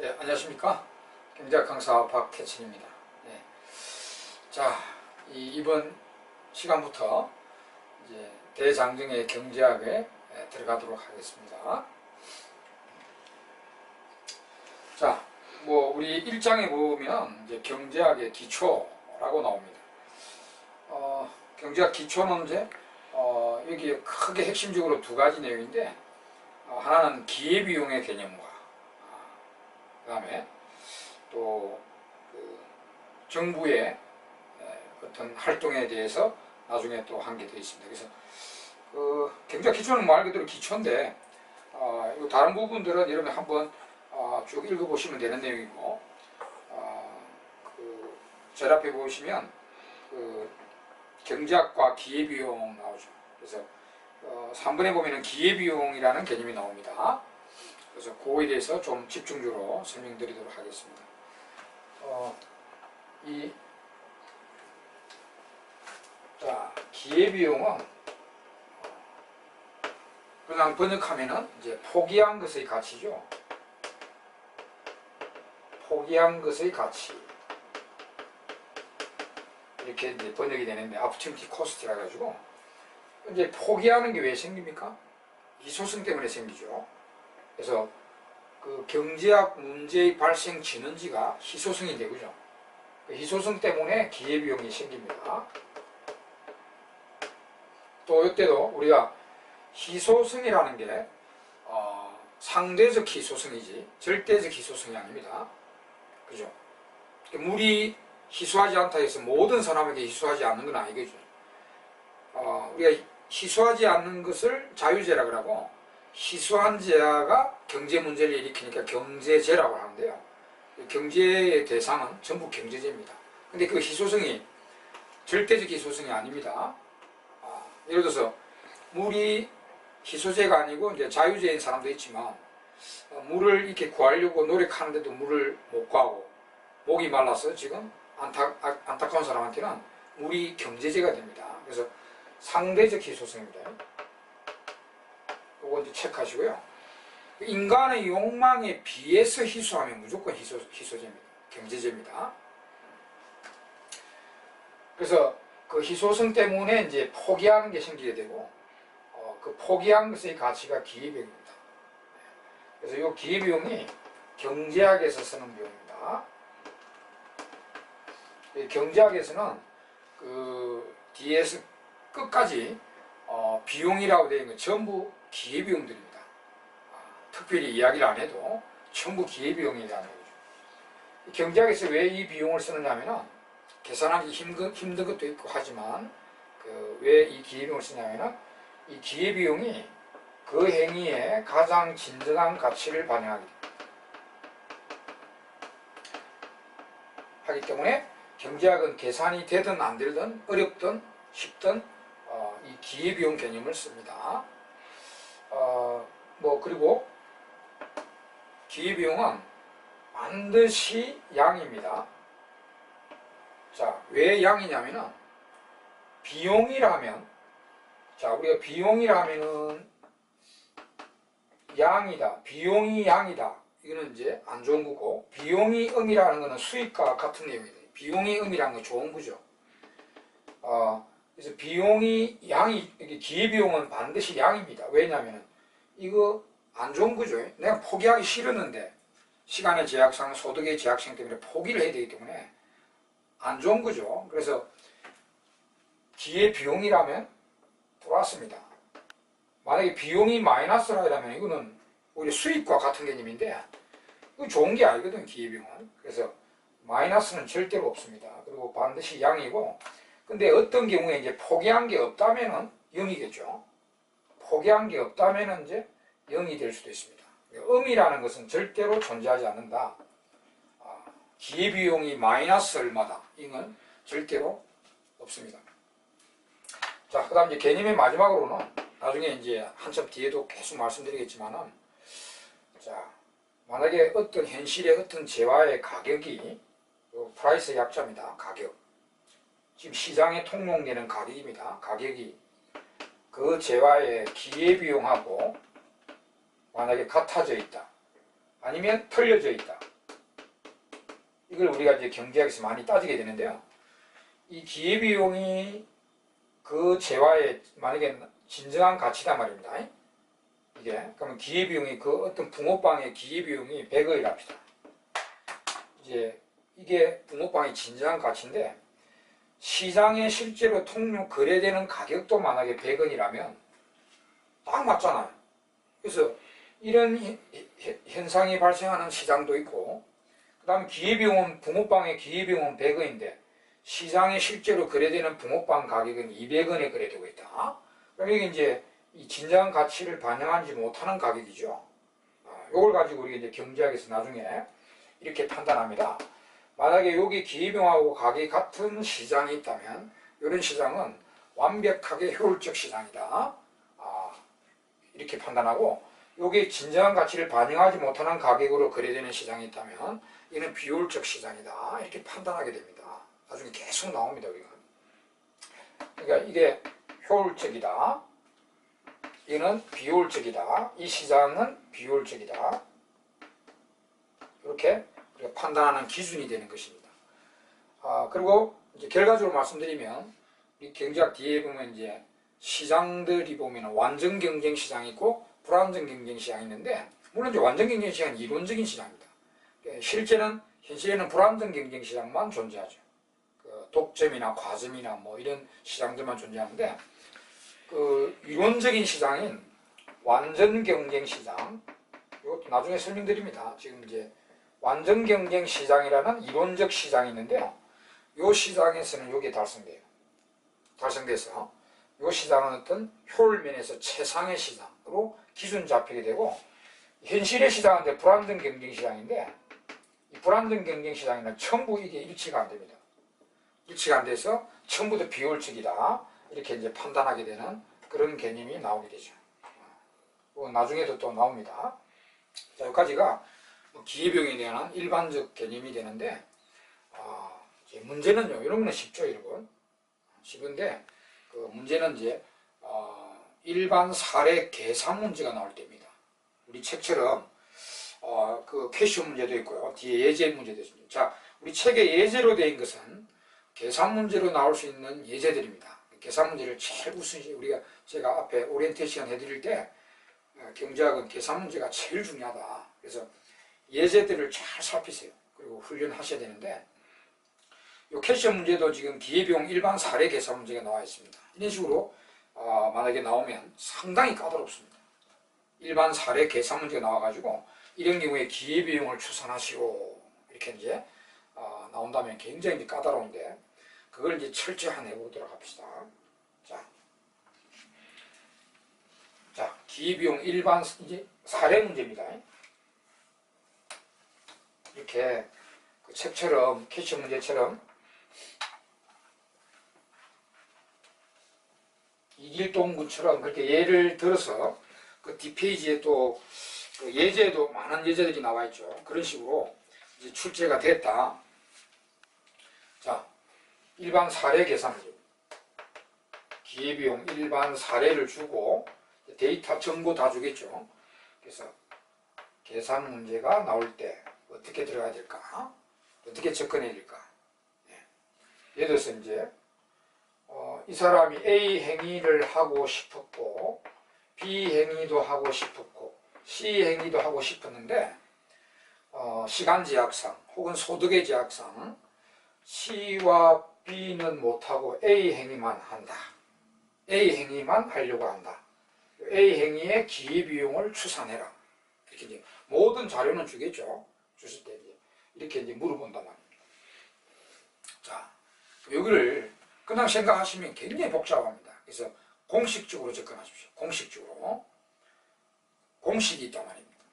네, 안녕하십니까. 경제학 강사 박태진입니다. 네. 자, 이번 시간부터 이제 대장정의 경제학에 들어가도록 하겠습니다. 자, 우리 1장에 보면 이제 경제학의 기초라고 나옵니다. 경제학 기초는 이제 여기 크게 핵심적으로 두 가지 내용인데, 하나는 기회비용의 개념과 그 다음에 또 정부의 어떤 활동에 대해서 나중에 또 한 게 되어 있습니다. 그래서 경제학 기초는 말 그대로 기초인데, 다른 부분들은 여러분 한번 쭉 읽어보시면 되는 내용이고, 제 앞에 보시면 경제학과 기회비용 나오죠. 그래서 3번에 보면은 기회비용이라는 개념이 나옵니다. 그래서 그거에 대해서 좀 집중적으로 설명드리도록 하겠습니다. 기회비용은 그냥 번역하면은 이제 포기한 것의 가치죠. 포기한 것의 가치. 이렇게 이제 번역이 되는데, opportunity cost라 가지고, 이제 포기하는 게 왜 생깁니까? 희소성 때문에 생기죠. 그래서 그 경제학 문제의 발생 진원지가 희소성인데, 그죠? 그 희소성 때문에 기회비용이 생깁니다. 또 이때도 우리가 희소성이라는 게 상대적 희소성이지 절대적 희소성이 아닙니다. 그죠? 물이 희소하지 않다 해서 모든 사람에게 희소하지 않는 건 아니겠죠. 우리가 희소하지 않는 것을 자유재라 그러고, 희소한 재화가 경제 문제를 일으키니까 경제재라고 하는데요. 경제의 대상은 전부 경제재입니다. 근데 그 희소성이 절대적 희소성이 아닙니다. 예를 들어서 물이 희소재가 아니고 이제 자유재인 사람도 있지만, 물을 이렇게 구하려고 노력하는데도 물을 못 구하고 목이 말라서 지금 안타까운 사람한테는 물이 경제재가 됩니다. 그래서 상대적 희소성입니다. 이거 이제 체크하시고요. 인간의 욕망에 비해서 희소하면 무조건 희소재입니다. 경제재입니다. 그래서 그 희소성 때문에 이제 포기하는 게 생기게 되고, 그 포기한 것의 가치가 기회비용입니다. 그래서 이 기회비용이 경제학에서 쓰는 비용입니다. 경제학에서는 그 뒤에서 끝까지 비용이라고 되어 있는 건 전부 기회비용들입니다. 특별히 이야기를 안 해도 전부 기회비용이라는 거죠. 경제학에서 왜 이 비용을 쓰느냐면은, 계산하기 힘든 것도 있고 하지만, 왜 이 기회비용을 쓰냐면은, 이 기회비용이 그 행위의 가장 진정한 가치를 반영하기 때문에, 경제학은 계산이 되든 안 되든 어렵든 쉽든 이 기회비용 개념을 씁니다. 그리고 기회비용은 반드시 양입니다. 자, 왜 양이냐면은, 비용이라면, 우리가 비용이라면은 양이다, 비용이 양이다, 이거는 이제 안 좋은 거고, 비용이 음이라는 거는 수익과 같은 내용이다. 비용이 음이라는 건 좋은 거죠. 그래서 비용이 양이, 기회비용은 반드시 양입니다. 왜냐면은 이거 안 좋은 거죠. 내가 포기하기 싫었는데 시간의 제약상, 소득의 제약상 때문에 포기를 해야 되기 때문에 안 좋은 거죠. 그래서 기회비용이라면 돌아왔습니다. 만약에 비용이 마이너스라면 이거는 오히려 수익과 같은 개념인데, 이거 좋은 게 아니거든, 기회비용은. 그래서 마이너스는 절대로 없습니다. 그리고 반드시 양이고, 근데 어떤 경우에 이제 포기한 게 없다면은 0이겠죠. 포기한 게 없다면은 이제 0이 될 수도 있습니다. 음이라는 것은 절대로 존재하지 않는다. 기회비용이 마이너스 얼마다, 이건 절대로 없습니다. 자, 그 다음 이제 개념의 마지막으로는, 나중에 이제 한참 뒤에도 계속 말씀드리겠지만은, 자, 만약에 어떤 현실의 어떤 재화의 가격이, 프라이스 약자입니다. 가격. 지금 시장에 통용되는 가격입니다. 가격이 그 재화의 기회비용하고 만약에 같아져 있다, 아니면 틀려져 있다, 이걸 우리가 이제 경제학에서 많이 따지게 되는데요. 이 기회비용이 그 재화의 만약에 진정한 가치다 말입니다. 이게 그러면 기회비용이 그 어떤 붕어빵의 기회비용이 100억이라 합시다. 이제 이게 붕어빵의 진정한 가치인데 시장에 실제로 통용 거래되는 가격도 만약에 100원이라면 딱 맞잖아요. 그래서 이런 현상이 발생하는 시장도 있고, 그 다음에 기회비용은 붕어빵의 기회비용은 100원인데 시장에 실제로 거래되는 붕어빵 가격은 200원에 거래되고 있다. 그럼 이게 이제 이 진정한 가치를 반영하지 못하는 가격이죠. 이걸 가지고 우리가 이제 경제학에서 나중에 이렇게 판단합니다. 만약에 여기 기회비용하고 가격이 같은 시장이 있다면 이런 시장은 완벽하게 효율적 시장이다. 이렇게 판단하고, 여기 진정한 가치를 반영하지 못하는 가격으로 거래되는 시장이 있다면 이는 비효율적 시장이다. 이렇게 판단하게 됩니다. 나중에 계속 나옵니다. 우리가. 그러니까 이게 효율적이다. 이는 비효율적이다. 이 시장은 비효율적이다. 이렇게 우리가 판단하는 기준이 되는 것입니다. 그리고 이제 결과적으로 말씀드리면 이 경제학 뒤에 보면 이제 시장들이 보면 완전 경쟁 시장이 있고 불완전 경쟁 시장이 있는데, 물론 이제 완전 경쟁 시장은 이론적인 시장입니다. 실제는 현실에는 불완전 경쟁 시장만 존재하죠. 그 독점이나 과점이나 뭐 이런 시장들만 존재하는데, 그 이론적인 시장인 완전 경쟁 시장, 이것도 나중에 설명드립니다. 지금 이제 완전 경쟁 시장이라는 이론적 시장이 있는데요. 이 시장에서는 이게 달성돼서 이 시장은 어떤 효율면에서 최상의 시장으로 기준 잡히게 되고, 현실의 시장은 불완전 경쟁 시장인데 이 불완전 경쟁 시장에는 전부 이게 일치가 안 됩니다. 일치가 안 돼서 전부 다 비효율적이다. 이렇게 이제 판단하게 되는 그런 개념이 나오게 되죠. 나중에도 또 나옵니다. 자, 여기까지가 기회비용에 대한 일반적 개념이 되는데, 이제 문제는요, 이런 거는 쉽죠, 여러분. 쉽은데, 그 문제는 이제, 일반 사례 계산 문제가 나올 때입니다. 우리 책처럼, 그 캐시오 문제도 있고요. 뒤에 예제 문제도 있습니다. 자, 우리 책에 예제로 되어 있는 것은 계산 문제로 나올 수 있는 예제들입니다. 계산 문제를 제일 우선시, 제가 앞에 오리엔테이션 해드릴 때, 경제학은 계산 문제가 제일 중요하다. 그래서 예제들을 잘 살피세요. 그리고 훈련하셔야 되는데, 이 캐시어 문제도 지금 기회비용 일반 사례 계산 문제가 나와 있습니다. 이런 식으로 만약에 나오면 상당히 까다롭습니다. 일반 사례 계산 문제가 나와가지고 이런 경우에 기회비용을 추산하시오 이렇게 이제 나온다면 굉장히 까다로운데, 그걸 이제 철저히 한번 해보도록 합시다. 자, 기회비용 일반 이제 사례 문제입니다. 이렇게 그 책처럼 캐시어 문제처럼 이길동군처럼 그렇게 예를 들어서 그 뒷페이지에 또 그 예제도 많은 예제들이 나와 있죠. 그런 식으로 이제 출제가 됐다. 자, 일반 사례 계산 문제. 기회비용 일반 사례를 주고 데이터 정보 다 주겠죠. 그래서 계산 문제가 나올 때 어떻게 들어가야 될까? 어떻게 접근해야 될까? 예를 들어서 이제 이 사람이 A 행위를 하고 싶었고 B 행위도 하고 싶었고 C 행위도 하고 싶었는데 시간 제약상 혹은 소득의 제약상 C와 B는 못하고 A 행위만 한다. A 행위만 하려고 한다. A 행위의 기회비용을 추산해라. 이렇게 이제 모든 자료는 주겠죠. 주실 때 이렇게 이제 물어본단 말입니다. 자, 여기를 그냥 생각하시면 굉장히 복잡합니다. 그래서 공식적으로 접근하십시오. 공식적으로. 공식이 있단 말입니다.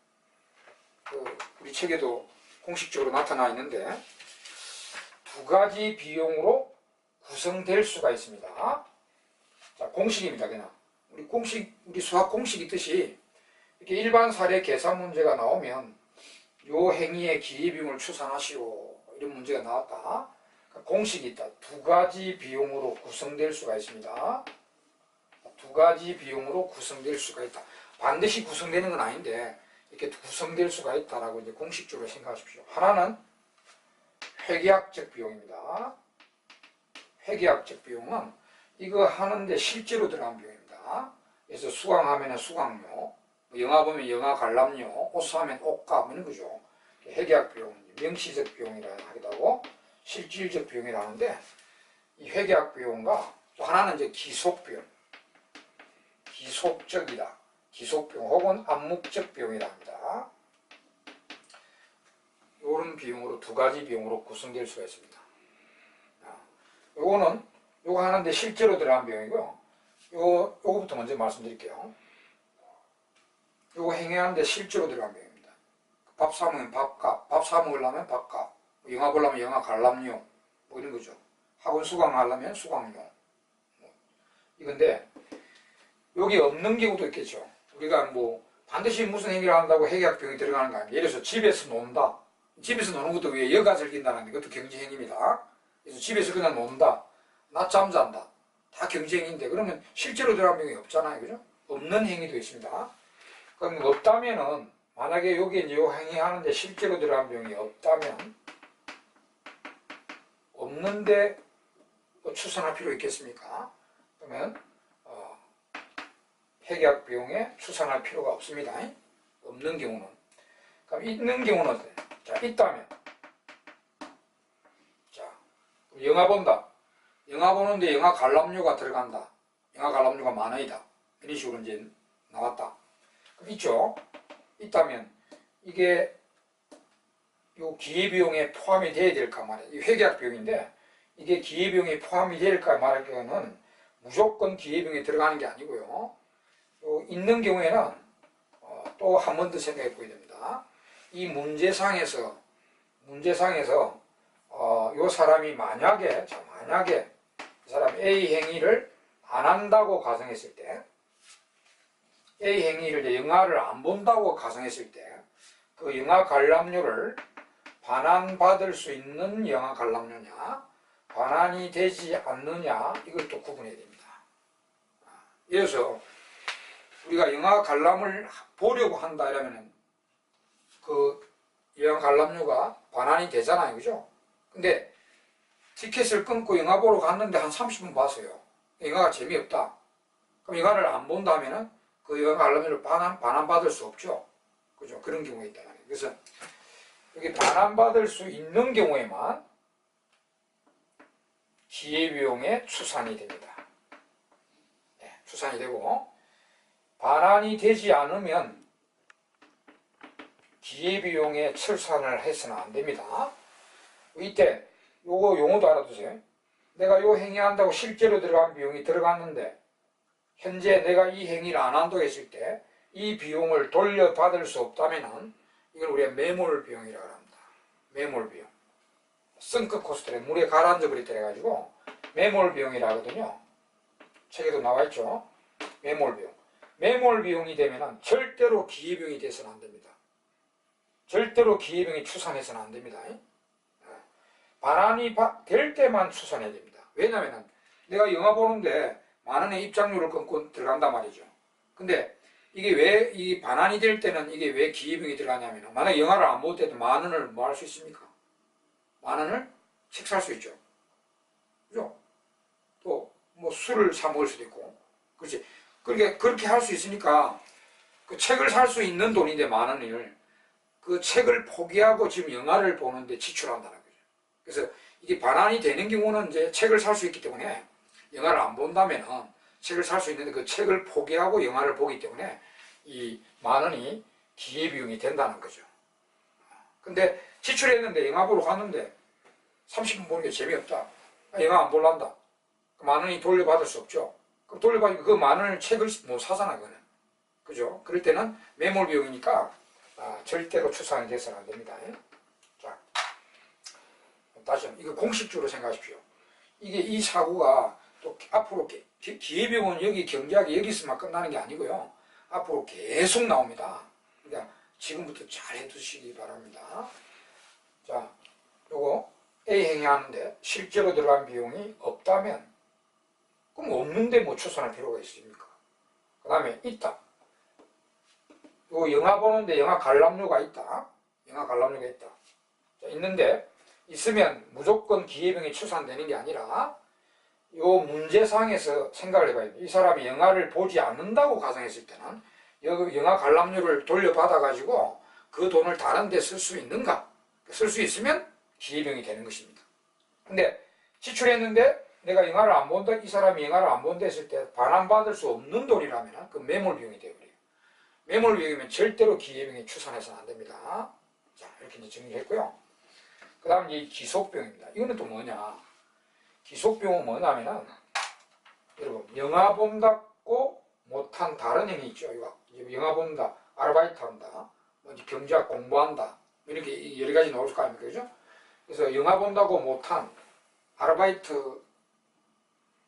우리 책에도 공식적으로 나타나 있는데 두 가지 비용으로 구성될 수가 있습니다. 자, 공식입니다. 그냥 우리 수학 공식 있듯이 이렇게 일반 사례 계산 문제가 나오면 요 행위의 기회비용을 추산하시오 이런 문제가 나왔다. 공식이 있다. 두 가지 비용으로 구성될 수가 있습니다. 두 가지 비용으로 구성될 수가 있다. 반드시 구성되는 건 아닌데 이렇게 구성될 수가 있다라고 이제 공식적으로 생각하십시오. 하나는 회계학적 비용입니다. 회계학적 비용은 이거 하는데 실제로 들어간 비용입니다. 그래서 수강하면 수강료, 영화 보면 영화 관람료, 옷 사면 옷값 이런 거죠. 회계학 비용은 명시적 비용이라 하기도 하고 실질적 비용이라 하는데, 이 회계학 비용과 또 하나는 이제 기속 비용, 기속적이다, 기속 비용 혹은 암묵적 비용이라 합니다. 이런 비용으로 두 가지 비용으로 구성될 수가 있습니다. 요거 하는데 실제로 들어간 비용이고요. 요거부터 먼저 말씀드릴게요. 요거 행위하는데 실제로 들어간 비용입니다. 밥 사 먹으면 밥값, 밥 사 먹으려면 밥값, 영화 보려면 영화 관람료, 뭐 이런 거죠. 학원 수강하려면 수강료. 이건데, 여기 없는 경우도 있겠죠. 우리가 뭐, 반드시 무슨 행위를 한다고 회계학 비용이 들어가는 거 아니에요. 예를 들어서 집에서 논다. 집에서 노는 것도 왜 여가 즐긴다는 것도 경제행위입니다. 그래서 집에서 그냥 논다. 낮잠 잔다. 다 경제행위인데, 그러면 실제로 들어간 비용이 없잖아요. 그죠? 없는 행위도 있습니다. 그럼 없다면은, 만약에 여기에 이제 요 행위 하는데 실제로 들어간 비용이 없다면, 없는데 뭐 추산할 필요 있겠습니까? 그러면, 회계학 비용에 추산할 필요가 없습니다. 없는 경우는. 그럼 있는 경우는 어때요? 자, 있다면. 자, 영화 본다. 영화 보는데 영화 관람료가 들어간다. 영화 관람료가 10,000원이다. 이런 식으로 이제 나왔다. 그럼 있죠? 있다면, 이게 요 기회비용에 포함이 돼야 될까 말이야. 이 회계학 비용인데, 이게 기회비용에 포함이 될까 말하기에는 무조건 기회비용에 들어가는 게 아니고요. 요 있는 경우에는 또 한 번 더 생각해 보게 됩니다. 이 문제상에서 요 사람이 만약에 이 사람 A 행위를 안 한다고 가정했을 때, A 행위를 영화를 안 본다고 가정했을 때, 그 영화 관람료를 반환받을 수 있는 영화 관람료냐, 반환이 되지 않느냐, 이걸 또 구분해야 됩니다. 예를 들어서 우리가 영화 관람을 보려고 한다 이러면은 그 영화 관람료가 반환이 되잖아요. 그죠? 근데 티켓을 끊고 영화 보러 갔는데 한 30분 봤어요. 영화가 재미없다. 그럼 영화를 안 본다 하면은 그 영화 관람료를 반환받을 수 없죠. 그죠? 그런 경우가 있다. 그래서 여기 반환받을 수 있는 경우에만 기회비용에 추산이 됩니다. 네, 추산이 되고, 반환이 되지 않으면 기회비용에 출산을 해서는 안 됩니다. 이때 요거 용어도 알아두세요. 내가 요 행위한다고 실제로 들어간 비용이 들어갔는데, 현재 내가 이 행위를 안 한다고 했을 때 이 비용을 돌려받을 수 없다면은 이걸 우리가 매몰 비용이라고 합니다. 매몰 비용. 썬크 코스트래, 물에 가라앉아 버렸다 해가지고 매몰 비용이라 하거든요. 책에도 나와 있죠. 매몰 비용. 매몰 비용이 되면은 절대로 기회비용이 돼서는 안 됩니다. 절대로 기회비용이 추산해서는 안 됩니다. 반환이 될 때만 추산해야 됩니다. 왜냐면은 내가 영화 보는데 10,000원의 입장료를 끊고 들어간단 말이죠. 근데 이게 왜 이 반환이 될 때는 이게 왜 기회비용이 들어가냐면, 만약에 영화를 안 볼 때도 10,000원을 뭐 할 수 있습니까? 10,000원을 책 살 수 있죠. 그죠? 또 뭐 술을 사 먹을 수도 있고. 그렇지. 그렇게 할 수 있으니까 그 책을 살 수 있는 돈인데 10,000원을 그 책을 포기하고 지금 영화를 보는데 지출한다는 거죠. 그래서 이게 반환이 되는 경우는 이제 책을 살 수 있기 때문에, 영화를 안 본다면은 책을 살 수 있는데 그 책을 포기하고 영화를 보기 때문에 이 10,000원이 기회비용이 된다는 거죠. 근데 지출했는데 영화 보러 갔는데 30분 보는 게 재미없다. 영화 안 볼란다. 10,000원이 돌려받을 수 없죠. 그럼 돌려받으면 그 10,000원을 책을 못 사잖아, 그거는. 그죠? 그럴 때는 매몰 비용이니까 절대로 추산이 돼서는 안 됩니다. 자, 다시 한번 이거 공식적으로 생각하십시오. 이게 이 사고가 또 앞으로 기회비용은 여기 경제학이 여기서만 끝나는 게 아니고요. 앞으로 계속 나옵니다. 그러니까 지금부터 잘 해두시기 바랍니다. 자, 요거 A 행위하는데 실제로 들어간 비용이 없다면, 그럼 없는데 뭐 추산할 필요가 있습니까? 그 다음에 있다. 요 영화 보는데 영화 관람료가 있다. 영화 관람료가 있다. 자, 있는데 있으면 무조건 기회병이 추산되는 게 아니라 요 문제상에서 생각을 해봐야 돼요. 이 사람이 영화를 보지 않는다고 가정했을 때는 영화 관람료를 돌려받아 가지고 그 돈을 다른 데 쓸 수 있는가? 쓸 수 있으면 기회병이 되는 것입니다. 근데 지출했는데 내가 영화를 안 본다, 이 사람이 영화를 안 본다 했을 때 반환받을 수 없는 돈이라면 그 매몰비용이 되어버려요. 매몰비용이면 절대로 기회병이 추산해서는 안 됩니다. 자, 이렇게 이제 정리했고요. 그 다음 이제 기속병입니다. 이거는 또 뭐냐? 기속병은 뭐냐면은, 여러분, 영화 본다고 못한 다른 행위 있죠. 이거 영화 본다, 아르바이트 한다, 경제학 공부한다, 이렇게 여러 가지 나올 거 아닙니까? 그죠? 그래서 영화 본다고 못한 아르바이트,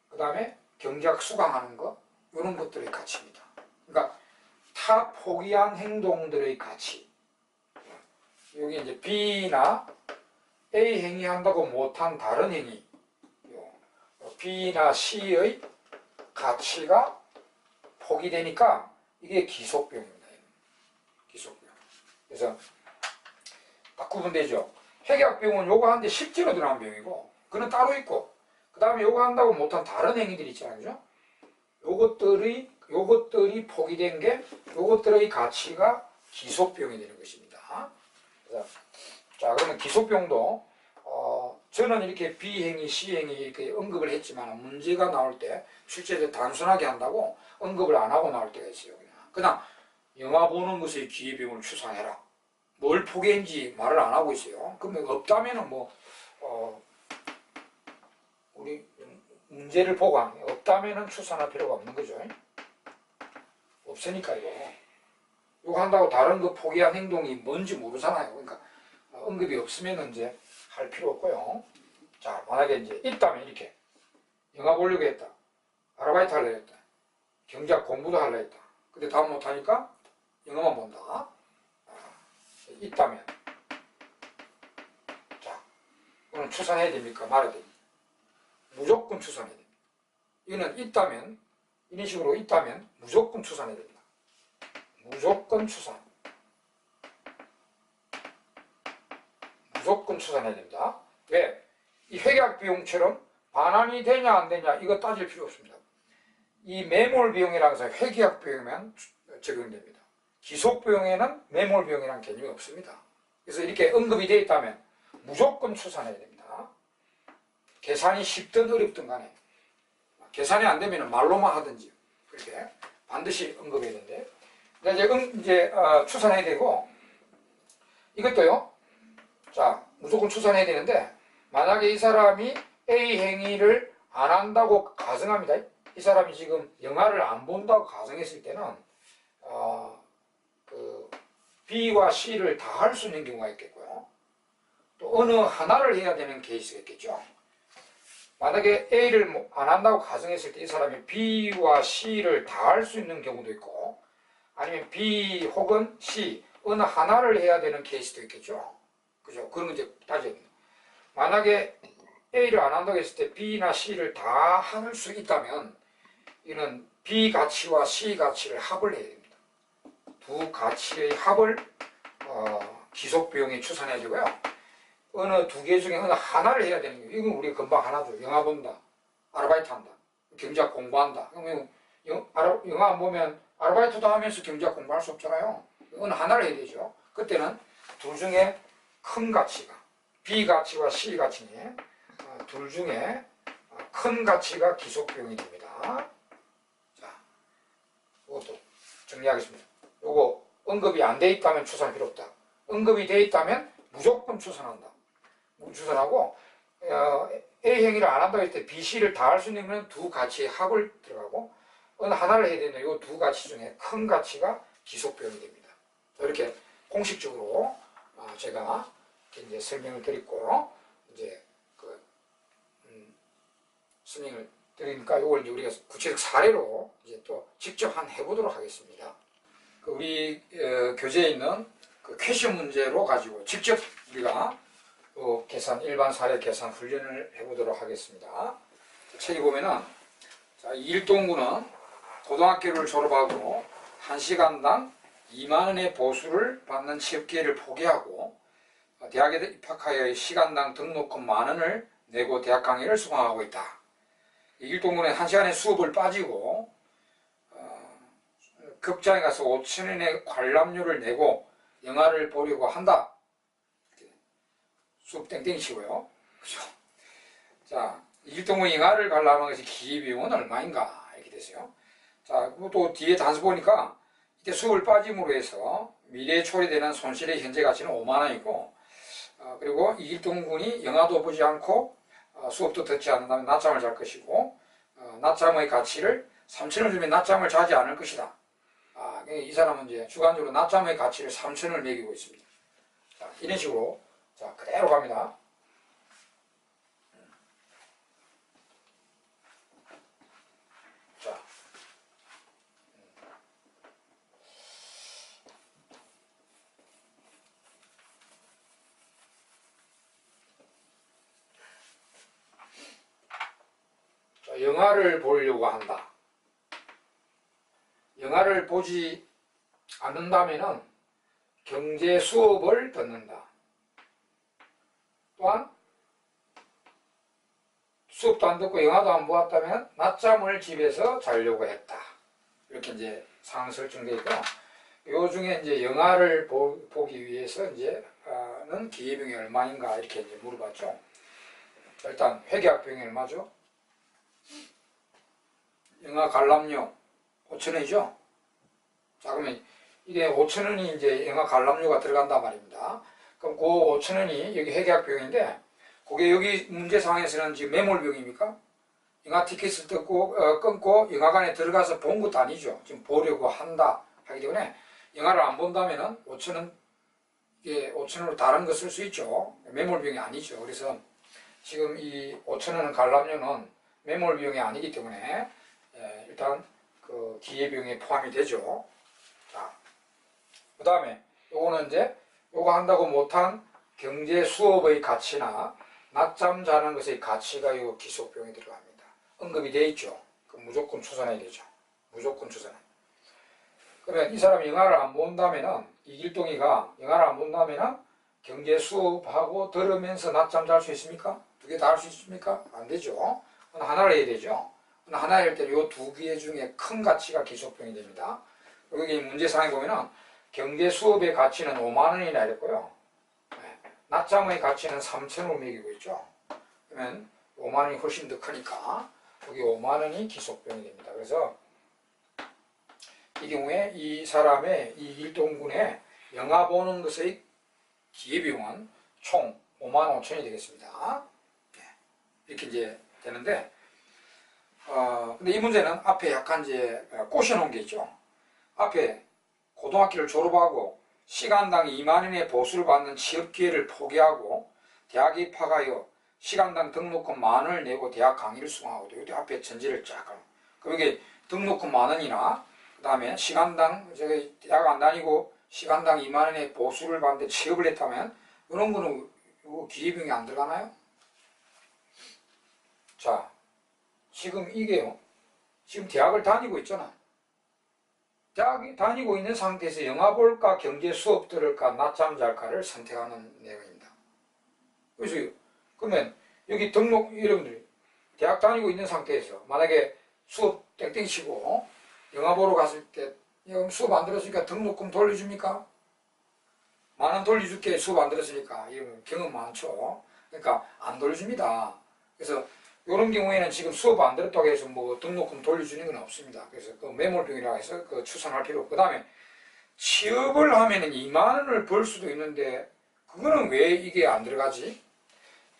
그 다음에 경제학 수강하는 거, 이런 것들의 가치입니다. 그러니까 타 포기한 행동들의 가치. 여기 이제 B나 A 행위 한다고 못한 다른 행위, B나 C의 가치가 포기되니까 이게 기속병입니다. 기속병. 그래서 딱 구분되죠. 핵약병은 요거 하는데 실제로 들어간 병이고, 그는 따로 있고, 그 다음에 요거 한다고 못한 다른 행위들이 있잖아요. 그죠? 요것들이 포기된 게 요것들의 가치가 기속병이 되는 것입니다. 그래서 자, 그러면 기속병도 저는 이렇게 B행위, C행위 이렇게 언급을 했지만 문제가 나올 때 실제 단순하게 한다고 언급을 안 하고 나올 때가 있어요. 그냥 영화 보는 것의 기회병을 추산해라. 뭘 포기했는지 말을 안 하고 있어요. 그러면 없다면은 우리 문제를 보고 하는 거예요. 없다면은 추산할 필요가 없는 거죠. 없으니까 이거 한다고 다른 거 포기한 행동이 뭔지 모르잖아요. 그러니까 언급이 없으면 이제 할 필요 없고요. 자, 만약에 이제 있다면 이렇게 영화 보려고 했다, 아르바이트 하려고 했다, 경제학 공부도 하려고 했다. 근데 다 못하니까 영화만 본다. 있다면 자, 이거는 추산해야 됩니까? 말아야 됩니까? 무조건 추산해야 됩니다. 이거는 있다면, 이런 식으로 있다면 무조건 추산해야 됩니다. 무조건 추산. 무조건 추산해야 됩니다. 왜? 이 회계학 비용처럼 반환이 되냐 안 되냐 이거 따질 필요 없습니다. 이 매몰 비용이라고 해서 회계학 비용에만 적용됩니다. 기속 비용에는 매몰 비용이라는 개념이 없습니다. 그래서 이렇게 언급이 되어 있다면 무조건 추산해야 됩니다. 계산이 쉽든 어렵든 간에 계산이 안 되면 말로만 하든지 그렇게 반드시 언급해야 되는데, 이제 추산해야 되고, 이것도요. 자, 무조건 추산해야 되는데, 만약에 이 사람이 A 행위를 안 한다고 가정합니다. 이 사람이 지금 영화를 안 본다고 가정했을 때는 B와 C를 다 할 수 있는 경우가 있겠고요. 또 어느 하나를 해야 되는 케이스가 있겠죠. 만약에 A를 안 한다고 가정했을 때 이 사람이 B와 C를 다 할 수 있는 경우도 있고, 아니면 B 혹은 C 어느 하나를 해야 되는 케이스도 있겠죠. 그죠? 그런 거 이제 따져야 됩니다. 만약에 A를 안 한다고 했을 때 B나 C를 다 할 수 있다면 이는 B 가치와 C 가치를 합을 해야 됩니다. 두 가치의 합을 기속비용에 추산해야 되고요. 어느 두 개 중에 어느 하나를 해야 되는 거예요. 이건 우리가 금방 하나죠. 영화 본다, 아르바이트 한다, 경제학 공부한다. 그러면 영화 안 보면 아르바이트도 하면서 경제학 공부할 수 없잖아요. 어느 하나를 해야 되죠. 그때는 둘 중에 큰 가치가 B 가치와 C 가치 중에 둘 중에 큰 가치가 기속비용이 됩니다. 자, 이것도 정리하겠습니다. 요거 언급이 안 돼 있다면 추산할 필요 없다. 언급이 돼 있다면 무조건 추산한다. 추산하고 A 행위를 안 한다고 했을 때 B, C를 다 할 수 있는 건 두 가치의 합을 들어가고 어느 하나를 해야 되는데 이 두 가치 중에 큰 가치가 기속비용이 됩니다. 이렇게 공식적으로 제가 이제 설명을 드리고 이제 설명을 드리니까 이걸 이제 우리가 구체적 사례로 이제 또 직접 해보도록 하겠습니다. 우리 교재에 있는 퀘션 문제로 가지고 직접 우리가 일반 사례 계산 훈련을 해보도록 하겠습니다. 책에 보면은 자, 일동구는 고등학교를 졸업하고 1시간당 2만원의 보수를 받는 취업 기회를 포기하고 대학에 입학하여 시간당 등록금 10,000원을 내고 대학 강의를 수강하고 있다. 이길동군은 1시간에 수업을 빠지고 극장에 가서 5,000원의 관람료를 내고 영화를 보려고 한다. 수업 땡땡이 치고요. 그죠? 자, 이길동군이 영화를 관람한 것이 기회비용은 얼마인가? 이렇게 됐어요. 자, 또 뒤에 단서 보니까 이때 수업을 빠짐으로 해서 미래에 초래되는 손실의 현재 가치는 50,000원이고, 그리고 이길동군이 영화도 보지 않고 수업도 듣지 않는다면 낮잠을 잘 것이고, 낮잠의 가치를 3,000원 주면 낮잠을 자지 않을 것이다. 이 사람은 이제 주관적으로 낮잠의 가치를 3,000원을 매기고 있습니다. 자, 이런 식으로 자 그대로 갑니다. 자, 영화를 보려고 한다. 영화를 보지 않는다면 경제 수업을 듣는다. 또한 수업도 안 듣고 영화도 안 보았다면 낮잠을 집에서 자려고 했다. 이렇게 이제 상황 설정되어 있고요. 요 중에 이제 영화를 보기 위해서 이제는 기회비용이 얼마인가 이렇게 이제 물어봤죠. 일단 회계학 비용이 얼마죠? 영화 관람료 5,000원이죠. 자, 그러면 이게 5,000원이 이제 영화 관람료가 들어간단 말입니다. 그럼 그 5,000원이 여기 회계학 비용인데, 그게 여기 문제 상황에서는 지금 매몰 비용입니까? 영화 티켓을 끊고 영화관에 들어가서 본 것도 아니죠. 지금 보려고 한다 하기 때문에 영화를 안 본다면은 5,000원, 이게 5,000원으로 다른 거 쓸 수 있죠. 매몰 비용이 아니죠. 그래서 지금 이 5,000원 관람료는 매몰 비용이 아니기 때문에 일단 그 기회비용에 포함이 되죠. 자, 그 다음에 요거는 이제 요거 한다고 못한 경제 수업의 가치나 낮잠 자는 것의 가치가 요 기속비용에 들어갑니다. 언급이 되어 있죠. 그 무조건 추산해야 되죠. 무조건 추산. 그러면 이 사람이 영화를 안 본다면은, 이길동이가 영화를 안 본다면은 경제 수업하고 들으면서 낮잠 잘 수 있습니까? 두 개 다 할 수 있습니까? 안 되죠. 하나를 해야 되죠. 하나 할 때 이 두 개 중에 큰 가치가 기속비용이 됩니다. 여기 문제상에 보면은 경제 수업의 가치는 50,000원이나 이랬고요. 낮잠의 가치는 3,000원을 매기고 있죠. 그러면 50,000원이 훨씬 더 크니까 여기 50,000원이 기속비용이 됩니다. 그래서 이 경우에 이 사람의 이 이길동군의 영화 보는 것의 기회비용은 총 55,000원이 되겠습니다. 이렇게 이제 되는데, 근데 이 문제는 앞에 약간 이제 꼬셔놓은 게 있죠. 앞에 고등학교를 졸업하고 시간당 20,000원의 보수를 받는 취업 기회를 포기하고 대학에 입학하여 시간당 등록금 10,000원을 내고 대학 강의를 수강하고, 여기 앞에 전제를 쫙 하고, 그럼 이게 등록금 10,000원이나 그 다음에 시간당 대학 안 다니고 시간당 20,000원의 보수를 받는데 취업을 했다면 이런 거는 기회비용이 안 들어가나요? 자, 지금 이게요, 지금 대학을 다니고 있잖아. 대학 다니고 있는 상태에서 영화 볼까 경제 수업 들을까 낮잠 잘까를 선택하는 내용입니다. 그래서 그러면 여기 여러분들이 대학 다니고 있는 상태에서 만약에 수업 땡땡 치고 영화 보러 갔을 때 수업 안 들었으니까 등록금 돌려줍니까? 10,000원 돌려줄게, 수업 안 들었으니까. 이런 경험 많죠. 그러니까 안 돌려줍니다. 그래서 이런 경우에는 지금 수업 안 들었다고 해서 뭐 등록금 돌려주는 건 없습니다. 그래서 그 매몰비용이라고 해서 그 추산할 필요 없고, 그 다음에 취업을 하면은 20,000원을 벌 수도 있는데 그거는 왜 이게 안 들어가지?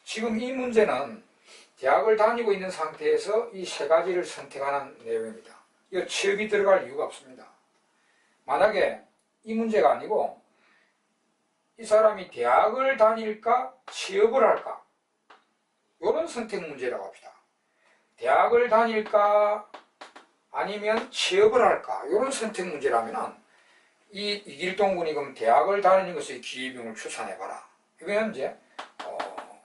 지금 이 문제는 대학을 다니고 있는 상태에서 이 세 가지를 선택하는 내용입니다. 이거 취업이 들어갈 이유가 없습니다. 만약에 이 문제가 아니고 이 사람이 대학을 다닐까 취업을 할까, 이런 선택 문제라고 합시다. 대학을 다닐까 아니면 취업을 할까, 이런 선택 문제라면 이 이길동군이 그럼 대학을 다니는 것의 기회비용을 추산해봐라. 이거는 이제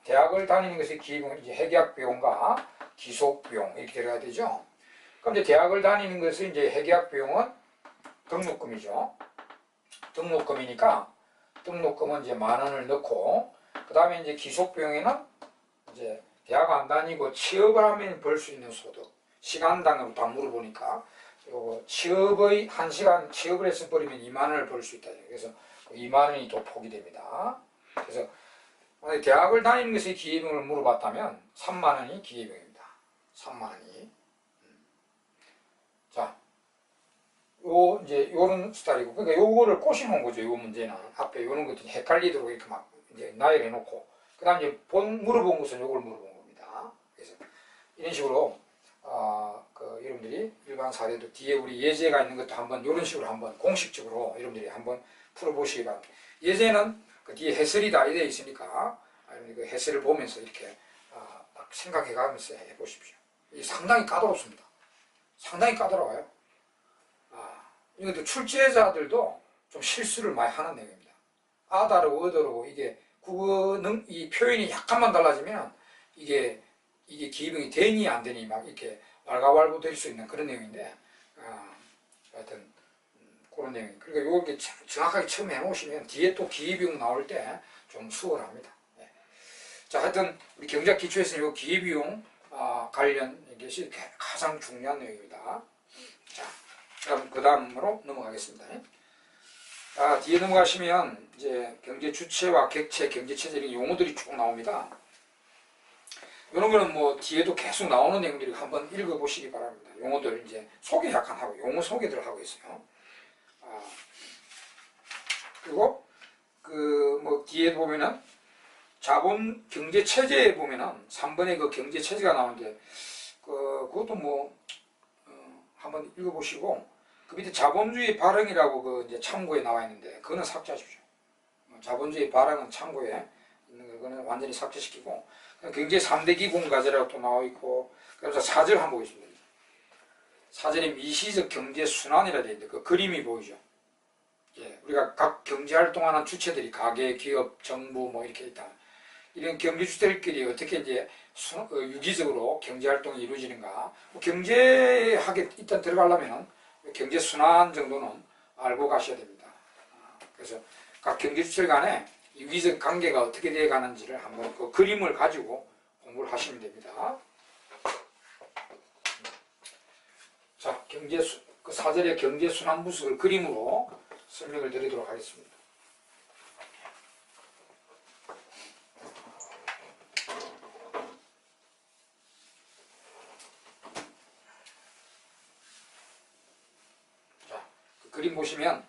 대학을 다니는 것의 기회비용은 이제 회계학 비용과 기속 비용 이렇게 들어가야 되죠. 그럼 이제 대학을 다니는 것은 이제 회계학 비용은 등록금이죠. 등록금이니까 등록금은 이제 10,000원을 넣고, 그 다음에 이제 기속비용에는 이제 대학 안 다니고 취업을 하면 벌 수 있는 소득, 시간당으로 다 물어보니까, 요거 취업의 1시간 취업을 해서 버리면 20,000원을 벌 수 있다. 그래서 20,000원이 또 포기됩니다. 그래서 만약에 대학을 다니는 것에 기회비용을 물어봤다면 30,000원이 기회비용입니다. 30,000원이. 자, 요 이제 요런 스타일이고, 그러니까 요거를 꼬시는 거죠. 요 문제는 앞에 요런 것들이 헷갈리도록 이렇게 막 이제 나열해 놓고, 그다음 이제 물어본 것은 요걸 물어본 겁니다. 그래서 이런 식으로 그 여러분들이 일반 사례도 뒤에 우리 예제가 있는 것도 한번 이런 식으로 한번 공식적으로 여러분들이 한번 풀어보시기 바랍니다. 예제는 그 뒤에 해설이 다 되어 있으니까 그 해설을 보면서 이렇게 딱 생각해가면서 해보십시오. 이게 상당히 까다롭습니다. 상당히 까다로워요. 이것도 출제자들도 좀 실수를 많이 하는 내용입니다. 아다르고 어다르고 이게 이 표현이 약간만 달라지면 이게 기입이 되니 안 되니 막 이렇게 왈가왈부 될 수 있는 그런 내용인데, 하여튼 그런 내용이. 그러니까 요게 정확하게 처음 해놓으시면 뒤에 또 기입비용 나올 때 좀 수월합니다. 네. 자, 하여튼 우리 경제학 기초에서는 요 기입비용 관련 것이 가장 중요한 내용입니다. 자, 그럼 그 다음으로 넘어가겠습니다. 뒤에 넘어가시면 이제 경제 주체와 객체, 경제 체제적인 용어들이 쭉 나옵니다. 이런 거는 뭐 뒤에도 계속 나오는 내용들이 한번 읽어보시기 바랍니다. 용어들 이제 소개 약간 하고 용어 소개들을 하고 있어요. 그리고 그 뭐 뒤에 보면은 자본 경제 체제에 보면은 3번에 그 경제 체제가 나오는데 그것도 뭐 한번 읽어보시고, 그 밑에 자본주의 발흥이라고 그 이제 참고에 나와 있는데 그거는 삭제하십시오. 자본주의 발흥은 참고에 있는 거 그거는 완전히 삭제시키고, 경제 3대 기본 과제라고 또 나와 있고, 그래서 4절 한번 보겠습니다. 4절에 미시적 경제 순환이라 되어 있는데 그 그림이 보이죠. 예, 우리가 각 경제 활동하는 주체들이 가계, 기업, 정부 뭐 이렇게 있다. 이런 경제 주체들끼리 어떻게 이제 유기적으로 경제 활동이 이루어지는가. 경제학에 일단 들어가려면 경제 순환 정도는 알고 가셔야 됩니다. 그래서 각 경제 주체 간에 유기적 관계가 어떻게 되어 가는지를 한번 그 그림을 가지고 공부를 하시면 됩니다. 자, 그 4절의 경제 순환 부석을 그림으로 설명을 드리도록 하겠습니다. 자, 그 그림 보시면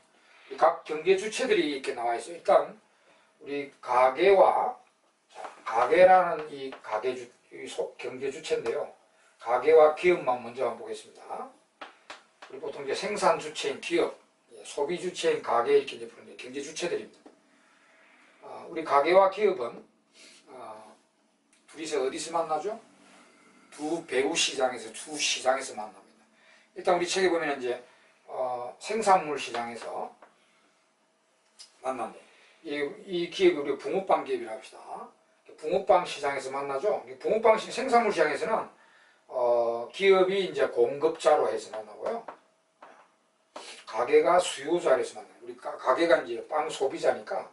각 경제 주체들이 이렇게 나와 있어요. 일단 우리 가계와, 가계라는 이 경제 주체인데요. 가계와 기업만 먼저 한번 보겠습니다. 우리 보통 이제 생산 주체인 기업, 소비 주체인 가계 이렇게 이제 부르는데 경제 주체들입니다. 우리 가계와 기업은 둘이서 어디서 만나죠? 두 배후 시장에서, 두 시장에서 만납니다. 일단 우리 책에 보면 이제 생산물 시장에서 만난다. 이 기업이 우리 붕어빵 기업이라고 합시다. 붕어빵 시장에서 만나죠. 붕어빵 생산물 시장에서는 기업이 이제 공급자로 해서 만나고요. 가게가 수요자로 해서 만나요. 우리 가게가 이제 빵 소비자니까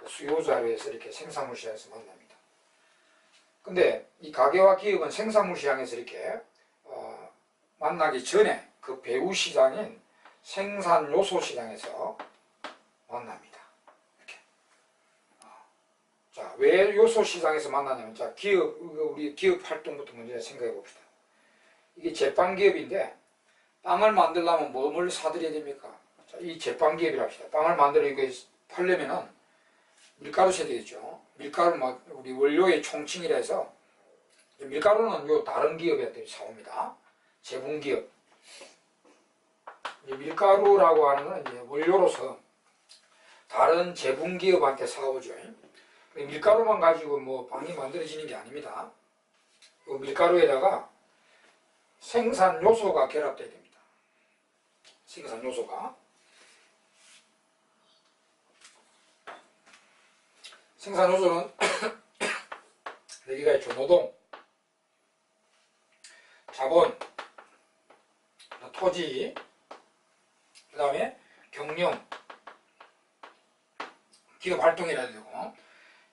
수요자로 해서 이렇게 생산물 시장에서 만납니다. 근데 이 가게와 기업은 생산물 시장에서 이렇게 만나기 전에 그 배후 시장인 생산 요소 시장에서 만납니다. 이렇게. 자, 왜 요소 시장에서 만나냐면, 자, 우리 기업 활동부터 먼저 생각해 봅시다. 이게 제빵 기업인데 빵을 만들려면 뭘 사들여야 됩니까? 자, 이 제빵 기업이라 합시다. 빵을 만들어 이거 팔려면은 밀가루 사야 되겠죠. 밀가루 우리 원료의 총칭이라 해서 밀가루는 요 다른 기업한테 사옵니다. 제분 기업. 밀가루라고 하는 건 이제 원료로서 다른 제분 기업한테 사오죠. 밀가루만 가지고 뭐 빵이 만들어지는 게 아닙니다. 이 밀가루에다가 생산 요소가 결합되어야 됩니다. 생산 요소가. 생산 요소는 여기가 있죠. 노동, 자본, 토지, 그 다음에 경영, 기업 활동이라 되고,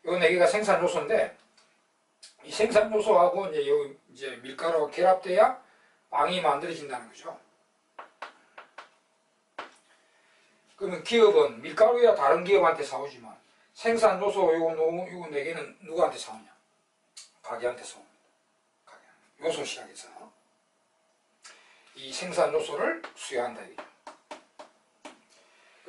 요 네 개가 생산 요소인데, 이 생산 요소하고 이제 밀가루가 결합돼야 빵이 만들어진다는 거죠. 그러면 기업은 밀가루야 다른 기업한테 사오지만 생산 요소 요 네 개는 누구한테 사오냐? 가게한테 사옵니다. 요소 시장에서 이 생산 요소를 수여한다 이거죠.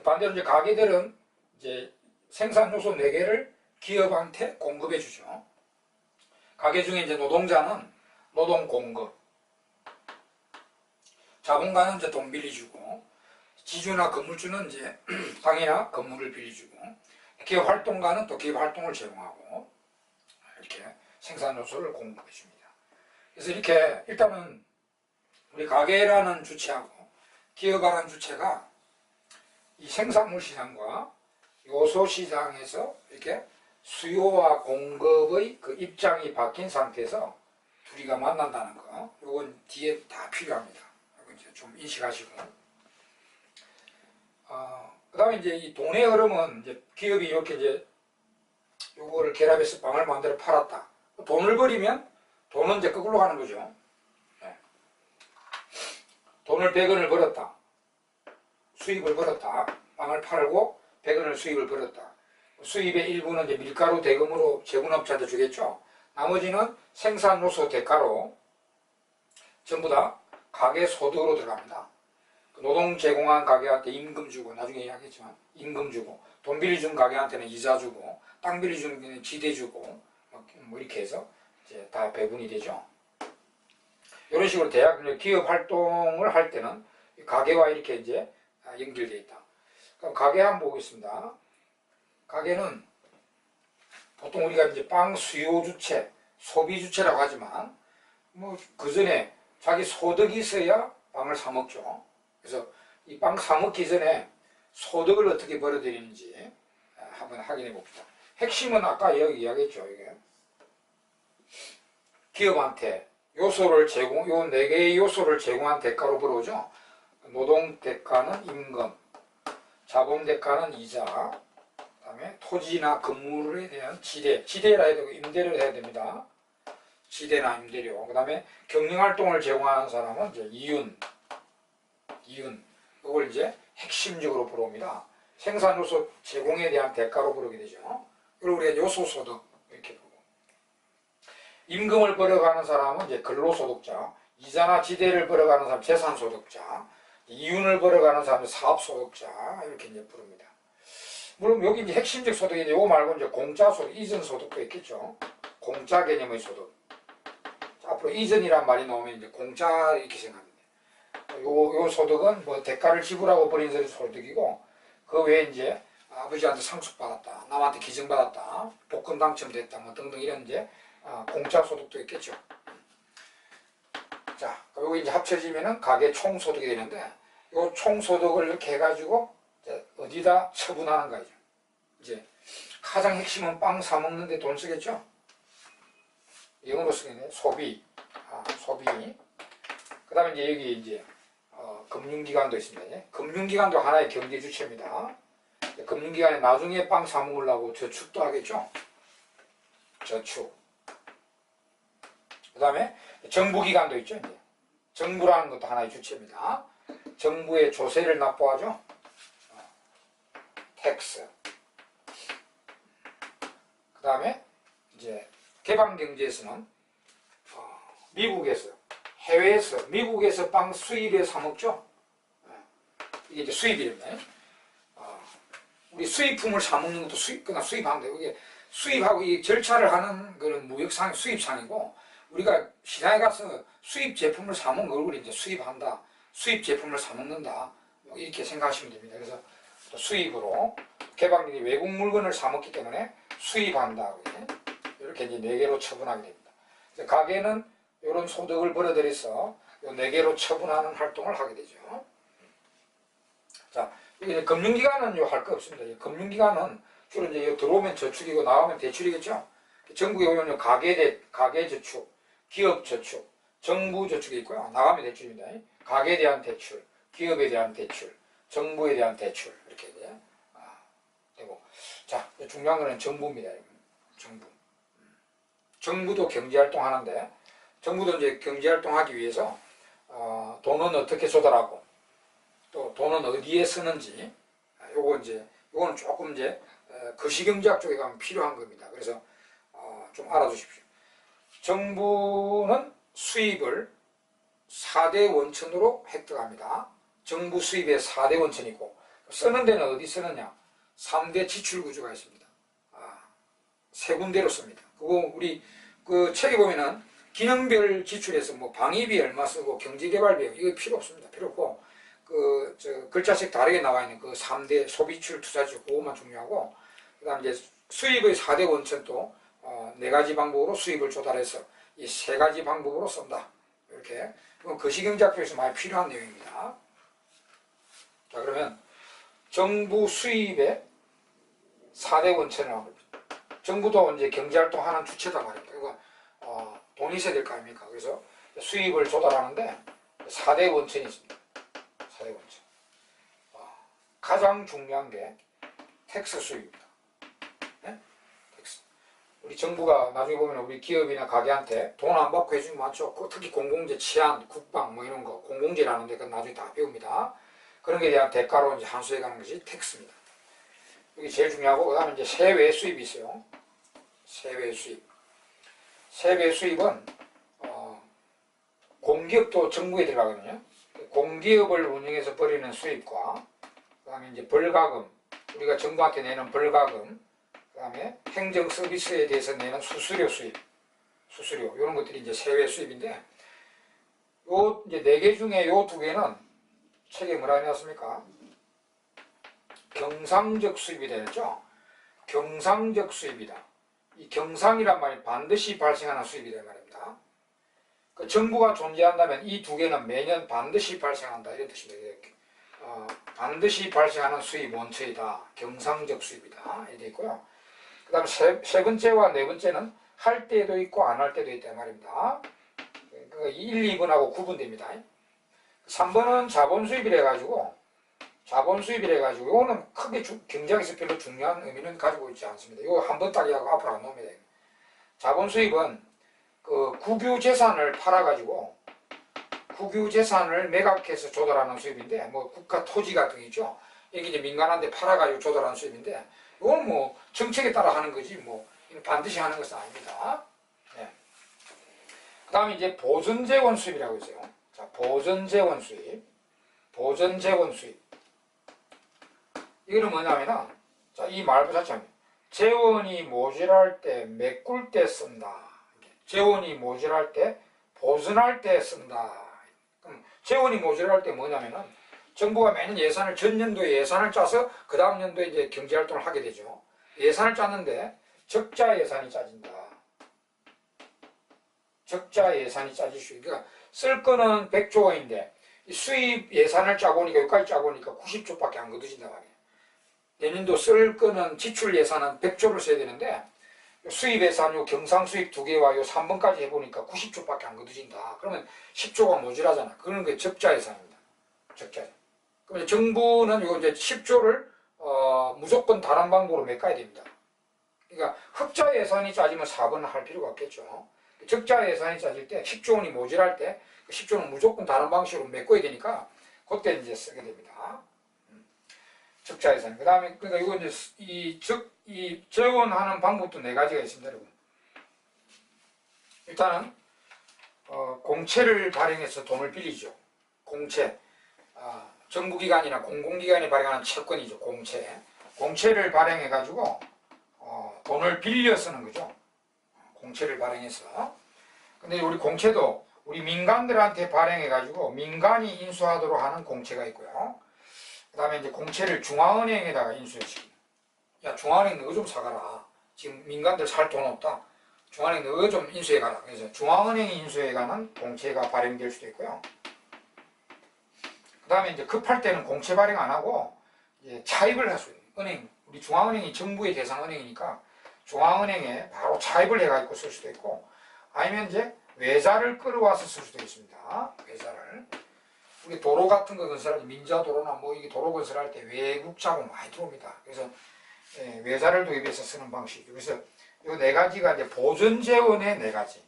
반대로 이제 가게들은 이제 생산 요소 4개를 기업한테 공급해 주죠. 가게 중에 이제 노동자는 노동 공급, 자본가는 이제 돈 빌려주고, 지주나 건물주는 이제 땅이나 건물을 빌려주고, 기업 활동가는 또 기업 활동을 제공하고, 이렇게 생산 요소를 공급해 줍니다. 그래서 이렇게 일단은 우리 가게라는 주체하고 기업이라는 주체가 이 생산물 시장과 요소 시장에서 이렇게 수요와 공급의 그 입장이 바뀐 상태에서 둘이가 만난다는 거, 요건 뒤에 다 필요합니다. 이거 이제 좀 인식하시고. 그 다음에 이제 이 돈의 흐름은 이제 기업이 이렇게 이제 요거를 결합해서 빵을 만들어 팔았다. 돈을 버리면 돈은 이제 거꾸로 가는 거죠. 네. 돈을 100원을 벌었다. 수입을 벌었다. 빵을 팔고 100원을 수입을 벌었다. 수입의 일부는 이제 밀가루 대금으로 제군업자한테 주겠죠. 나머지는 생산 요소 대가로 전부 다 가게 소득으로 들어갑니다. 노동 제공한 가게한테 임금 주고, 나중에 이야기했지만 임금 주고, 돈 빌려준 가게한테는 이자 주고, 땅 빌려준 데는 지대 주고, 뭐 이렇게 해서 이제 다 배분이 되죠. 이런 식으로 기업 활동을 할 때는 가게와 이렇게 이제 연결되어 있다. 그럼 가게 한번 보겠습니다. 가게는 보통 우리가 이제 빵 수요 주체, 소비 주체라고 하지만 뭐 그 전에 자기 소득이 있어야 빵을 사 먹죠. 그래서 이 빵 사 먹기 전에 소득을 어떻게 벌어들이는지 한번 확인해 봅시다. 핵심은 아까 여기 이야기했죠. 이게 기업한테 요소를 요 4개의 요소를 제공한 대가로 벌어오죠. 노동 대가는 임금, 자본 대가는 이자, 그 다음에 토지나 건물에 대한 지대라 해야 되고 임대료를 해야 됩니다. 지대나 임대료. 그 다음에 경영활동을 제공하는 사람은 이제 이윤. 이걸 이제 핵심적으로 벌어옵니다. 생산요소 제공에 대한 대가로 벌어오게 되죠. 그리고 우리가 요소소득 이렇게 보고. 임금을 벌어가는 사람은 이제 근로소득자, 이자나 지대를 벌어가는 사람 재산소득자, 이윤을 벌어가는 사람은 사업소득자 이렇게 이제 부릅니다. 물론 여기 이제 핵심적 소득인데 이거 말고 이제 공짜소득, 이전 소득도 있겠죠. 공짜 개념의 소득. 앞으로 이전이란 말이 나오면 이제 공짜 이렇게 생각합니다. 요 소득은 뭐 대가를 지불하고 버린 소득이고, 그 외에 이제 아버지한테 상속받았다, 남한테 기증받았다, 복권 당첨됐다, 뭐 등등 이런 이제 공짜 소득도 있겠죠. 자, 요거 이제 합쳐지면은 가계 총소득이 되는데, 요 총소득을 이렇게 해가지고 이제 어디다 처분하는 거죠. 이제 가장 핵심은 빵 사 먹는데 돈 쓰겠죠. 영어로 쓰겠네. 소비. 소비. 그 다음에 이제 여기 이제 금융기관도 있습니다. 금융기관도 하나의 경제 주체입니다. 금융기관에 나중에 빵 사 먹으려고 저축도 하겠죠. 저축. 그 다음에 정부기관도 있죠. 이제. 정부라는 것도 하나의 주체입니다. 정부의 조세를 납부하죠. 텍스. 그 다음에 이제 개방경제에서는 미국에서, 해외에서, 미국에서 빵 수입에 사 먹죠. 이게 이제 수입이랍니다. 우리 수입품을 사 먹는 것도 그냥 수입하면 이게 수입하고 이 절차를 하는 그런 무역상, 수입상이고, 우리가 시장에 가서 수입 제품을 사 먹는 걸 이제 수입한다, 수입 제품을 사 먹는다, 뭐 이렇게 생각하시면 됩니다. 그래서 또 수입으로 개방경제 외국 물건을 사 먹기 때문에 수입한다, 이렇게 이제 4개로 처분하게 됩니다. 가게는 이런 소득을 벌어들여서 이 4개로 처분하는 활동을 하게 되죠. 자, 이제 금융기관은 할 거 없습니다. 금융기관은 주로 이제 들어오면 저축이고 나오면 대출이겠죠. 전국에 오면 가계 저축, 기업 저축, 정부 저축이 있고요. 나가면 대출입니다. 가계에 대한 대출, 기업에 대한 대출, 정부에 대한 대출 이렇게 되고. 자, 중요한 거는 정부입니다. 정부. 정부도 경제활동 하는데, 정부도 이제 경제활동하기 위해서 돈은 어떻게 조달하고 또 돈은 어디에 쓰는지, 요거는 조금 이제 거시경제학 쪽에 가면 필요한 겁니다. 그래서 좀 알아두십시오. 정부는 수입을 4대 원천으로 획득합니다. 정부 수입의 4대 원천이고, 쓰는 데는 어디 쓰느냐? 3대 지출 구조가 있습니다. 세 군데로 씁니다. 그거 우리 그 책에 보면은 기능별 지출에서 뭐 방위비 얼마 쓰고 경제개발비 이거 필요 없습니다. 필요 없고, 글자씩 다르게 나와 있는 그 3대 소비출 투자지출 그것만 중요하고, 그 다음 이제 수입의 4대 원천도 4가지 방법으로 수입을 조달해서 이 3가지 방법으로 쓴다. 이렇게. 이건 거시경제학에서 많이 필요한 내용입니다. 자, 그러면 정부 수입의 4대 원천을 합니다. 정부도 이제 경제활동 하는 주체다 말입니다. 그러니까 돈이 있어야 될 거 아닙니까? 그래서 수입을 조달하는데 4대 원천이 있습니다. 4대 원천. 가장 중요한 게 텍스 수입입니다. 네? 텍스. 우리 정부가 나중에 보면 우리 기업이나 가게한테 돈 안 받고 해주는 거 많죠. 특히 공공재, 치안, 국방 뭐 이런 거 공공재라는데 그건 나중에 다 배웁니다. 그런 게 대한 대가로 이제 환수해 가는 것이 텍스입니다. 이게 제일 중요하고, 그 다음에 이제 세외 수입이 있어요. 세외 수입. 세외 수입은 공기업도 정부에 들어가거든요. 공기업을 운영해서 벌이는 수입과, 그 다음에 이제 벌가금, 우리가 정부한테 내는 벌가금, 그 다음에 행정 서비스에 대해서 내는 수수료 수입, 수수료 이런 것들이 이제 세외 수입인데, 요 이제 4개 중에 요 2개는 책에 뭐라 해놨습니까? 경상적 수입이 되겠죠. 경상적 수입이다. 이 경상이란 말이 반드시 발생하는 수입이란 말입니다. 그 정부가 존재한다면 이 2개는 매년 반드시 발생한다 이런 뜻입니다. 반드시 발생하는 수입 원천이다. 경상적 수입이다. 이렇게 있고요. 그 다음 세 번째와 네 번째는 할 때도 있고 안 할 때도 있단 말입니다. 1, 2번하고 구분됩니다. 3번은 자본 수입이라 해가지고, 이거는 크게 경제학에서 별로 중요한 의미는 가지고 있지 않습니다. 이거 한 번 딱 하고 앞으로 안 나옵니다. 자본 수입은 그 국유재산을 팔아가지고 국유재산을 매각해서 조달하는 수입인데, 뭐 국가 토지 같은 게 있죠. 이게 이제 민간한테 팔아가지고 조달하는 수입인데, 이건 뭐 정책에 따라 하는 거지 뭐 반드시 하는 것은 아닙니다. 네. 그 다음에 이제 보전재원 수입이라고 있어요. 자, 보전재원 수입. 보전재원 수입. 이거는 뭐냐면은, 자, 이 말부 자체는 재원이 모자랄 때, 메꿀 때 쓴다. 재원이 모자랄 때, 보존할 때 쓴다. 그럼 재원이 모자랄 때 뭐냐면은, 정부가 매년 예산을, 전년도에 예산을 짜서 그 다음 연도에 이제 경제활동을 하게 되죠. 예산을 짰는데 적자 예산이 짜진다. 적자 예산이 짜질 수 있다. 그러니까 쓸 거는 100조 원인데 수입 예산을 짜보니까 여기까지 짜보니까 90조밖에 안 거두진단 말이에요. 내년도 쓸 거는 지출 예산은 100조를 써야 되는데 수입 예산 요 경상수입 2개와 요 3번까지 해보니까 90조밖에 안 거두진다. 그러면 10조가 모자라잖아. 그런 게 적자 예산입니다. 적자 예산. 그러면 정부는 요 이제 10조를 무조건 다른 방법으로 메꿔야 됩니다. 그러니까 흑자 예산이 짜지면 4번을 할 필요가 없겠죠. 적자 예산이 짜질 때 10조 원이 모자랄 때 10조는 무조건 다른 방식으로 메꿔야 되니까 그때 이제 쓰게 됩니다. 적자 예산. 그 다음에 그러니까 이거 이제 이 재원하는 방법도 4가지가 있습니다, 여러분. 일단은 공채를 발행해서 돈을 빌리죠. 공채. 정부기관이나 공공기관이 발행하는 채권이죠. 공채를 발행해가지고 돈을 빌려 쓰는 거죠. 공채를 발행해서. 근데 우리 공채도 우리 민간들한테 발행해가지고 민간이 인수하도록 하는 공채가 있고요. 그 다음에 이제 공채를 중앙은행에다가 인수해주기. 야, 중앙은행 너 좀 사가라. 지금 민간들 살 돈 없다. 중앙은행 너 좀 인수해가라. 그래서 중앙은행이 인수해가는 공채가 발행될 수도 있고요. 그 다음에 이제 급할 때는 공채 발행 안 하고 이제 차입을 할 수 있는 은행, 우리 중앙은행이 정부의 대상 은행이니까 중앙은행에 바로 차입을 해가지고 쓸 수도 있고, 아니면 이제 외자를 끌어와서 쓸 수도 있습니다. 외자를. 우리 도로 같은 거 건설할 때, 민자도로나 뭐 이게 도로 건설할 때 외국 자본 많이 들어옵니다. 그래서 외자를 도입해서 쓰는 방식. 그래서 이 네 가지가 이제 보존재원의 네 가지.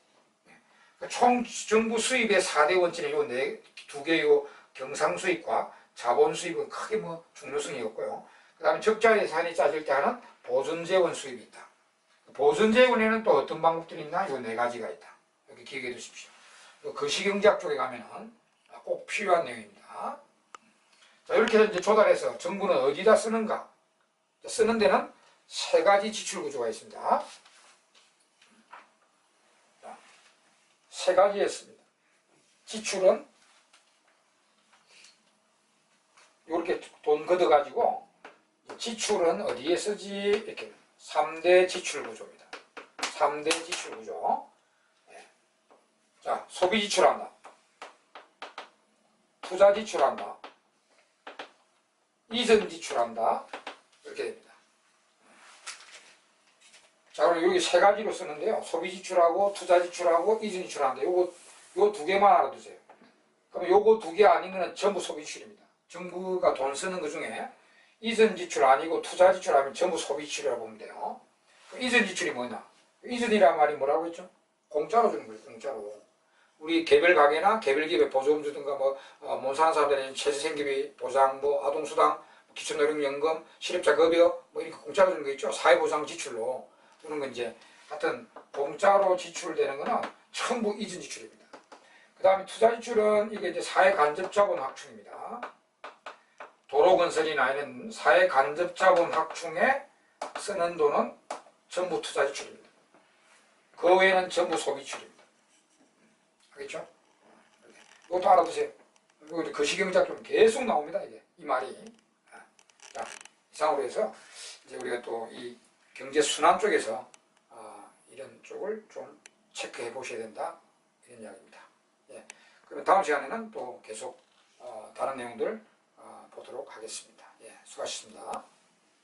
총 정부 수입의 4대 원칙은 두 개, 요 경상 수입과 자본 수입은 크게 뭐 중요성이 없고요. 그 다음에 적자 예산이 짜질 때 하는 보존재원 수입이 있다. 보존재원에는 또 어떤 방법들이 있나? 요 네 가지가 있다. 여기 기억해 두십시오. 거시경제학 쪽에 가면은 꼭 필요한 내용입니다. 자, 이렇게 해서 이제 조달해서 정부는 어디다 쓰는가? 쓰는 데는 세 가지 지출 구조가 있습니다. 자, 세 가지였습니다. 지출은 이렇게 돈 걷어가지고 지출은 어디에 쓰지? 이렇게 3대 지출 구조입니다. 3대 지출 구조. 자, 소비 지출한다. 투자 지출한다. 이전 지출한다. 이렇게 됩니다. 자, 그럼 여기 세 가지로 쓰는데요. 소비 지출하고 투자 지출하고 이전 지출한다. 요거 두 개만 알아두세요. 그럼 요거 두 개 아니면 전부 소비 지출입니다. 정부가 돈 쓰는 것 중에 이전 지출 아니고 투자 지출하면 전부 소비 지출이라고 보면 돼요. 이전 지출이 뭐냐? 이전이란 말이 뭐라고 했죠? 공짜로 주는 거예요. 공짜로. 우리 개별 가게나 개별 기업에 보조금 주든가 못 사는 사람들은 최저생계비 보장, 아동수당, 기초노령연금, 실업자 급여 이렇게 공짜로 주는 거 있죠. 사회보장 지출로 주는 건 이제 하여튼 공짜로 지출되는 거는 전부 이전 지출입니다. 그 다음에 투자 지출은 이게 이제 사회간접자본 확충입니다. 도로건설이나 이런 사회간접자본 확충에 쓰는 돈은 전부 투자 지출입니다. 그 외에는 전부 소비 지출입니다. 알겠죠? 이것도 알아두세요. 이거 거시경제학 좀 계속 나옵니다. 이 말이. 자, 이상으로 해서 이제 우리가 또 이 경제 순환 쪽에서 이런 쪽을 좀 체크해 보셔야 된다. 이런 이야기입니다. 예. 그러면 다음 시간에는 또 계속 다른 내용들 보도록 하겠습니다. 예, 수고하셨습니다.